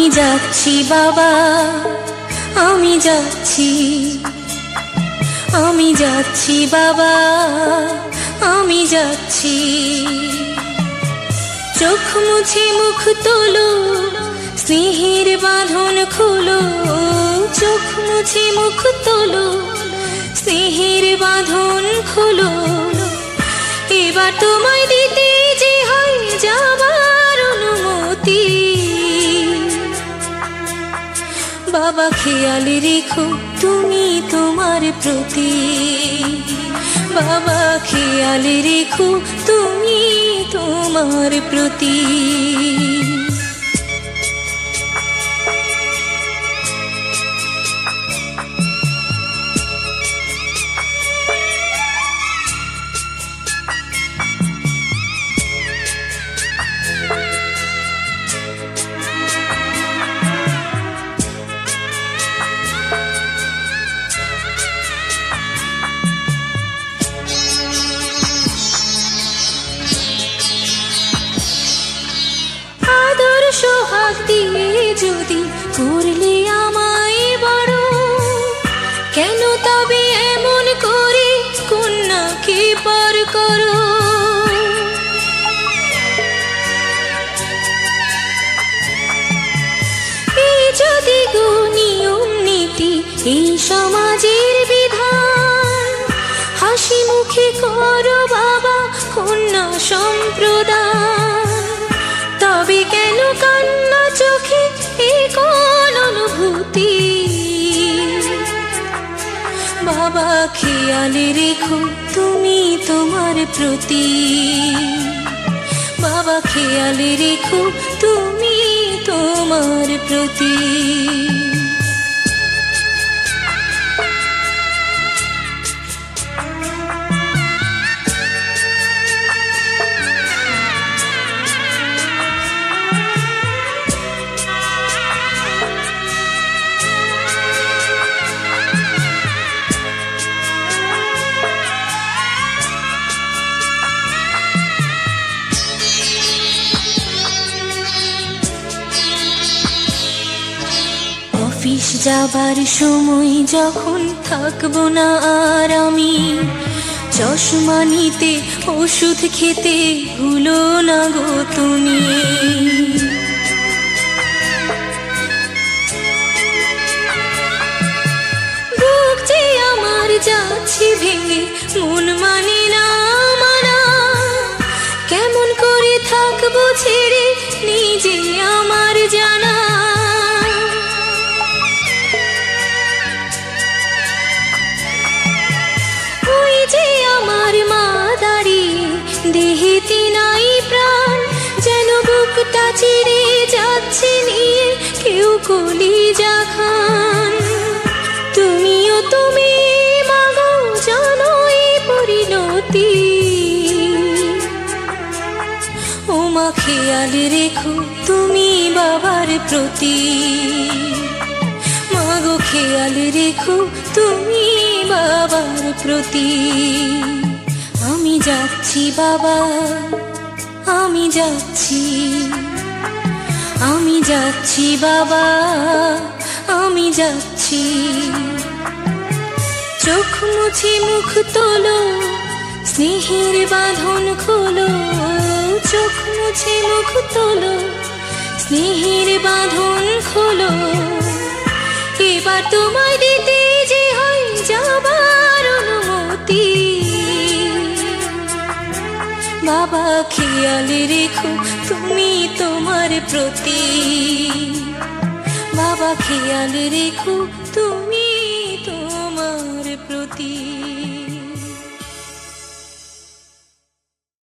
যাচ্ছি বাবা, আমি যাচ্ছি, আমি যাচ্ছি বাবা, আমি যাচ্ছি। চোখ মুছে মুখ তোলো, স্নেহের বাঁধন খোলো। চোখ মুছে মুখ তোলো, স্নেহের বাঁধন খোলো। এবার তোমায় দিতে যে হয় যাবার অনুমতি। বাবা খেয়াল রেখো তুমি তোমার প্রতি, বাবা খেয়াল রেখো তুমি তোমার প্রতি। সোহাগ দিয়ে যদি করলে আমায় বড়, কেন তবে এমন করে কন্যাকে পর করো? এই যদি গো নিয়ম নীতি, এই সমাজের বিধান, হাসি মুখে করো বাবা কন্যা সম্প্রদান। তবে কেন কান্না চোখে এই কোন অনুভূতি? বাবা খেয়াল রেখো তুমি তোমার প্রতি, বাবা খেয়াল রেখো তুমি তোমার প্রতি। অফিস যাবার সময় যখন থাকবো না আর আমি, চশমা নিতে ওষুধ খেতে ভুলো না গো তুমি। বুক যে আমার যাচ্ছে ভেঙে, মন মানে না মানা। কেমন করে থাকবো ছেড়ে নিজে আমার জানা। দেহেতে নাই প্রাণ, যেন বুকটা চিরে যাচ্ছে নিয়ে কেউ কলিজা খান। তুমিও তুমি মাগো জানো এই পরিণতি। ও মা খেয়াল রেখো তুমি বাবার প্রতি, মাগো খেয়াল রেখো তুমি বাবার প্রতি। আমি যাচ্ছি বাবা, আমি যাচ্ছি, আমি যাচ্ছি বাবা, আমি যাচ্ছি। চোখ মুছে মুখ তোলো, স্নেহের বাঁধন খোলো। চোখ মুছে মুখ তোলো, স্নেহের বাঁধন খোলো। এবার তোমায় দিতে যে হয় যাবার অনুমতি। বাবা খেয়াল রেখো তুমি তোমার প্রতি, বাবা খেয়াল রেখো তুমি তোমার প্রতি।